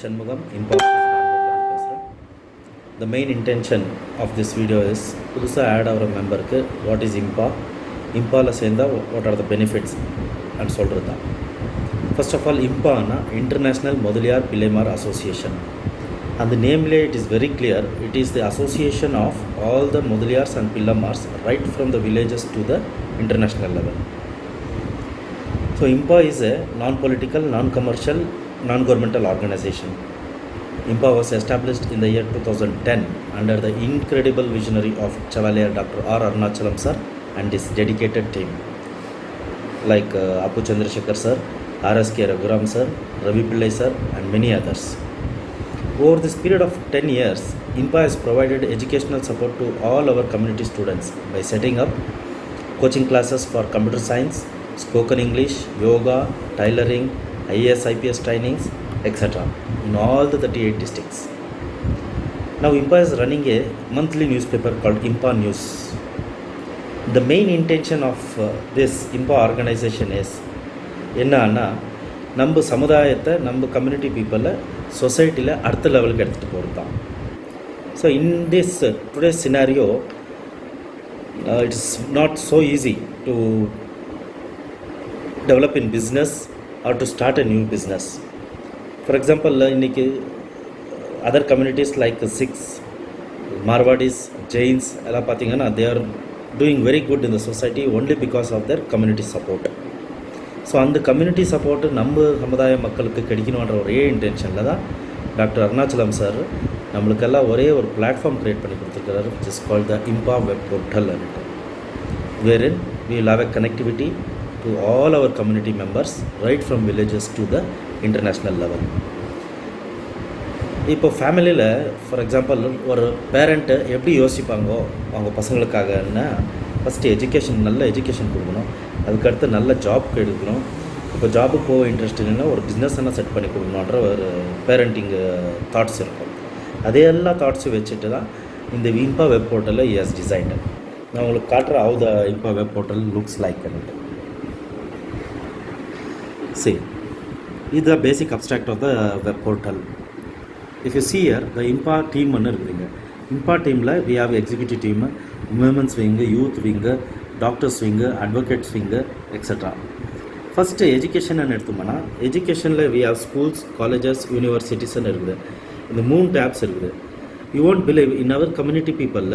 Shanmugam, Impulse Bangalore. The main intention of this video is புதுசாக add ஆகிற மெம்பருக்கு what is இம்பாவில் சேர்ந்தால் what are the benefits and சொல்கிறது தான். ஃபர்ஸ்ட் ஆஃப் ஆல் இம்பானா இன்டர்நேஷ்னல் முதலியார் பிள்ளைமார் அசோசியேஷன். அந்த நேம்லே it is very clear, it is the association of all the Mudaliars and Pillaimars right from the villages to the international level. So IMPA is a non-political, non-commercial, non-governmental organization. IMPA was established in the year 2010 under the incredible visionary of Chevalier Dr. R. Arunachalam sir and his dedicated team like Apu Chandrasekhar sir, R.S.K. Raghuram sir, Ravi Pillai sir and many others. Over this period of 10 years, IMPA has provided educational support to all our community students by setting up coaching classes for computer science, spoken English, yoga, tailoring, IAS, IPS trainings, etc. in all the 38 districts. Now IMPA is running a monthly newspaper called IMPA News. The main intention of this IMPA organization is என்னன்னா நம்ம சமுதாயத்தை நம்ம community பீப்புளை சொசைட்டியில் அடுத்த லெவலுக்கு எடுத்துகிட்டு போகிறது தான். So in this today scenario it's not so easy to develop in business or to start a new business. For example, இன்னைக்கு other communities like Sikhs, Marwadis, Jains எல்லாம் பார்த்தீங்கன்னா they are doing very good in the society only because of their community support. So அந்த community support நம்ம சமுதாய மக்களுக்கு கிடைக்கணுன்ற ஒரே இன்டென்ஷனில் தான் doctor Arunachalam sir நம்மளுக்கெல்லாம் ஒரே ஒரு பிளாட்ஃபார்ம் க்ரியேட் பண்ணி கொடுத்துருக்காரு, which is called the IMPA web portal, wherein we will have a connectivity to all our community members right from villages to the international level. இப்போ ஃபேமிலியில் ஃபார் எக்ஸாம்பிள் ஒரு parent எப்படி யோசிப்பாங்கோ அவங்க பசங்களுக்காகன்னா ஃபஸ்ட்டு எஜுகேஷன், நல்ல education கொடுக்கணும், அதுக்கடுத்து நல்ல job எடுக்கணும். இப்போ ஜாபுக்கு போக இன்ட்ரெஸ்ட் இல்லைன்னா ஒரு பிஸ்னஸ் எல்லாம் செட் பண்ணி கொடுக்கணுன்ற ஒரு பேரண்டிங் தாட்ஸ் இருக்கும். அதே எல்லா தாட்ஸும் வச்சுட்டு தான் இந்த IMPA வெப் போர்ட்டலில் இஸ் டிசைன்டு. நான் உங்களுக்கு காட்டுற how the IMPA web portal looks like. See, this is the basic abstract of the web portal. If you see here, the IMPA team ஒன்று இருக்குதுங்க. IMPA டீமில் we have executive team, women's wing, youth wing, doctors wing, advocates wing, etc. First education எடுத்தோம்னா எஜுகேஷனில் we have schools, colleges, universities இருக்குது. இந்த 3 tabs இருக்குது. You won't believe, in our community people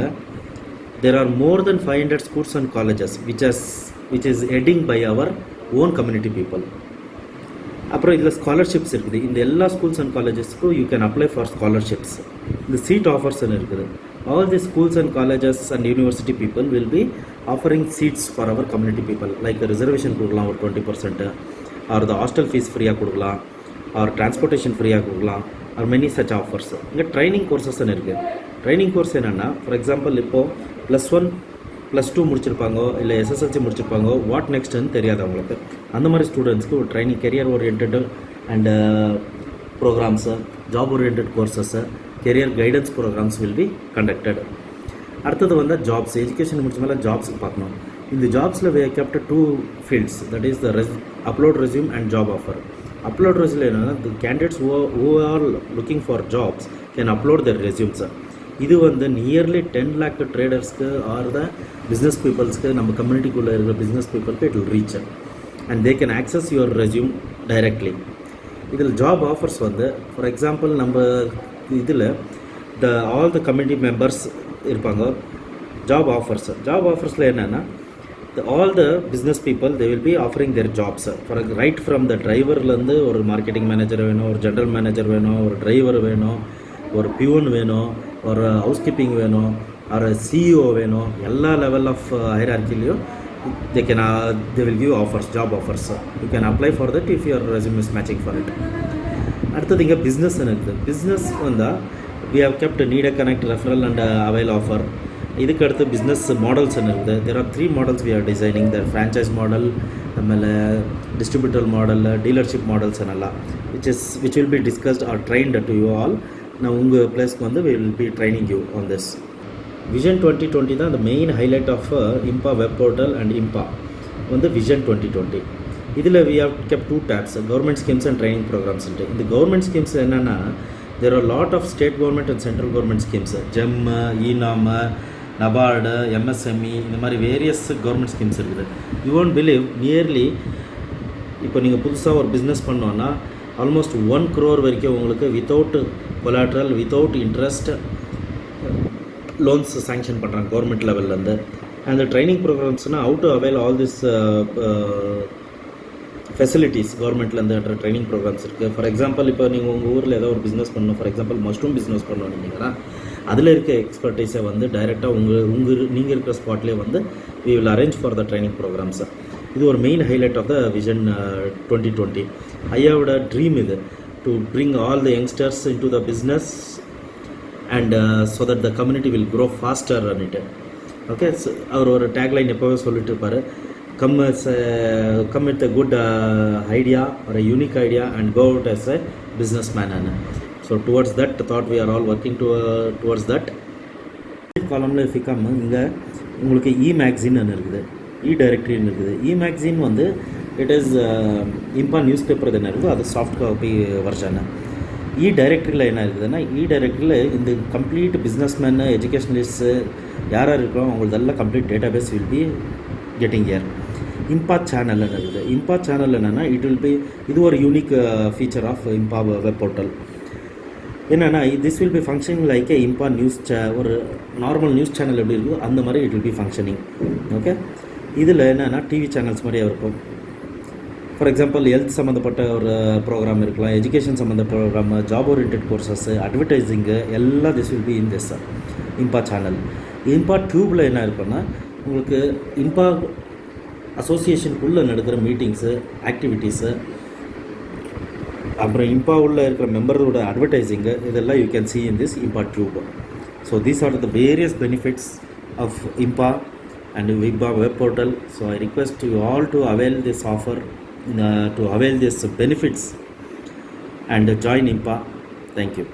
there are more than 500 schools and colleges which is heading by our own community people. அப்புறம் இதில் scholarships இருக்குது. இந்த எல்லா schools and காலேஜஸ்க்கும் you can apply for scholarships. இந்த seat ஆஃபர்ஸ்ன்னு இருக்குது. All the schools and colleges and university people will be offering seats for our community people. Like reservation கொடுக்கலாம் ஒரு 20%, ஆர் த ஹாஸ்டல் ஃபீஸ் ஃப்ரீயாக கொடுக்கலாம், ஆர் டிரான்ஸ்போர்ட்டேஷன் ஃப்ரீயாக கொடுக்கலாம், ஆர் மெனி சச் ஆஃபர்ஸ். இங்கே ட்ரைனிங் கோர்சஸ்ன்னு இருக்குது. ட்ரைனிங் கோர்ஸ் என்னென்னா, ஃபார் எக்ஸாம்பிள் இப்போது +1 +2 முடிச்சிருப்பாங்க, இல்லை SSLC முடிச்சிருப்பாங்க, வாட் நெக்ஸ்ட்டுன்னு தெரியாது அவங்களுக்கு. அந்த மாதிரி ஸ்டூடெண்ட்ஸ்க்கு ஒரு training, career oriented and programmes, job orient courses, career guidance programmes will be conducted. அடுத்தது வந்து ஜாப்ஸ், எஜுகேஷன் முடிச்ச மேலே ஜாப்ஸ் பார்க்கணும். இந்த ஜாப்ஸில் we have kept 2 fields, that is the upload resume and job offer. Upload resume என்னன்னா, the candidates who are looking for jobs can upload their resumes. இது வந்து nearly 10 lakh ட்ரேடர்ஸ்க்கு ஆர் த பிஸ்னஸ் பீப்புள்ஸ்க்கு, நம்ம கம்யூனிட்டிக்குள்ளே இருக்கிற பிஸ்னஸ் பீப்புளுக்கு it will reach and they can access your resume directly. இதில் ஜாப் ஆஃபர்ஸ் வந்து ஃபார் எக்ஸாம்பிள் நம்ம இதில் ஆல் த கம்யூனிட்டி மெம்பர்ஸ் இருப்பாங்க. ஜாப் ஆஃபர்ஸில் என்னென்னா all the business people they will be offering their jobs. For right from the டிரைவர்லேருந்து ஒரு marketing manager வேணும், ஒரு ஜென்ரல் மேனேஜர் வேணும், ஒரு டிரைவர் வேணும், ஒரு பியூன் வேணும், ஒரு ஹவுஸ் வேணும், ஒரு CEO வேணும், எல்லா லெவல் ஆஃப் ஹைரார்க்கிலையும் they will give offers, job offers. You can apply for that if your resume is matching for it. அடுத்தது இங்கே பிஸ்னஸ்ன்னு இருக்குது. பிஸ்னஸ் வந்தால் we have kept need a connect, referral and avail offer. இதுக்கு அடுத்து business மாடல்ஸ்ன்னு இருக்குது. there are 3 models we are designing. the franchise model, ಆಮೇಲೆ distributor model, dealership models ಅನ್ನೆಲ್ಲ which will be discussed or trained to you all. நான் உங்கள் பிளேஸ்க்கு வந்து we will be training you on this. Vision 2020 தான் the main highlight of IMPA web portal and IMPA வந்து Vision 2020. இதில் we have kept two tabs, government schemes and training programs. இந்த government schemes என்னென்னா there are a lot of state government and central government schemes, GEM, ENAM, NABARD, MSME, இந்த மாதிரி various government schemes இருக்குது. You won't believe nearly இப்போ நீங்கள் புதுசாக ஒரு business பண்ணோன்னா ஆல்மோஸ்ட் 1 crore வரைக்கும் உங்களுக்கு without collateral without interest loans sanction பண்ணுறாங்க கவர்மெண்ட் லெவல்லேருந்து. அந்த ட்ரைனிங் ப்ரோக்ராம்ஸ்னால் how to avail all this facilities கவர்மெண்ட்லேருந்து ட்ரைனிங் ப்ரோக்ராம்ஸ் இருக்குது. ஃபார் எக்ஸாம்பிள் இப்போ நீங்கள் உங்கள் ஊரில் ஏதோ ஒரு பிஸ்னஸ் பண்ணணும், ஃபார் எக்ஸாம்பிள் மஷ்ரூம் பிஸ்னஸ் பண்ணணுன்னீங்கன்னா அதில் இருக்க எக்ஸ்பர்டைஸை வந்து டைரெக்டாக நீங்கள் இருக்கிற ஸ்பாட்லேயே வந்து we will arrange for the training programs. இது ஒரு main highlight of the vision 2020. ஐயாவோட ட்ரீம் இது to bring all the youngsters into the business and so that the community will grow faster அன்னிட்டு. ஓகே, அவர் ஒரு tagline எப்போவே சொல்லிட்டு இருப்பார், come with a good idea or a unique idea and go out as a businessman. So towards that thought we are all working towards that. காலமில் if you come இங்கே உங்களுக்கு e-magazine இருக்குது, e-directory இருக்குது. e-magazine வந்து it is இம்பா news paper தானே இருக்குது, அது soft copy version. e-directoryயில் என்ன இருக்குதுன்னா, e-directoryயில் இந்த கம்ப்ளீட் பிஸ்னஸ்மேனு எஜுகேஷனலிஸ்ட்டு யார் இருக்கிறோம் அவங்களதெல்லாம் complete data base will be getting here. IMPA channel இருக்குது. இம்பா சேனல் என்னென்னா இட் வில் பி, இது ஒரு unique feature of IMPA web portal. என்னென்னா this will be functioning like a IMPA news ஒரு normal news channel எப்படி இருக்குதோ அந்த மாதிரி it will be functioning. Okay, இதில் என்னென்னா டிவி சேனல்ஸ் மாதிரியே இருக்கும். ஃபார் எக்ஸாம்பிள் ஹெல்த் சம்மந்தப்பட்ட ஒரு ப்ரோக்ராம் இருக்கலாம், எஜுகேஷன் சம்மந்த program, job orient courses, advertising எல்லாம் this will be in this IMPA channel. IMPA டியூப்பில் என்ன இருக்குன்னா உங்களுக்கு இம்பா அசோசியேஷனுக்குள்ளே நடக்கிற மீட்டிங்ஸு, ஆக்டிவிட்டீஸு, அப்புறம் இம்பா உள்ள இருக்கிற மெம்பரோட அட்வர்டைஸிங்கு, இதெல்லாம் you can see in this IMPA tube. So these are the various benefits of IMPA and IMPA web portal. So I request you all to avail this offer, to avail these benefits and join IMPA. Thank you.